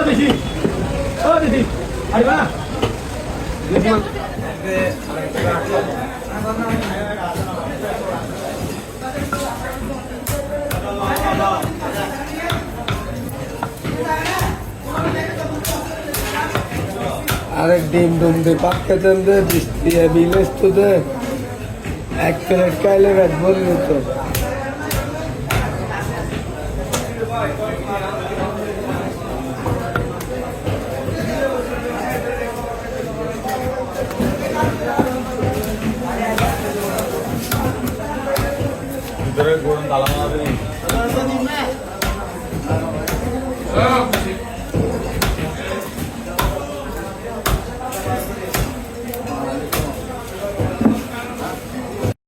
দিদি ও দিদি আইবা আরেক ডিম ডুম দে পাক্কা দেন দে বৃষ্টি বিলেস তো দে এক প্লেট খাইলে পেট ভরে যেত ভিতরে গরম তালা মারা দেবেন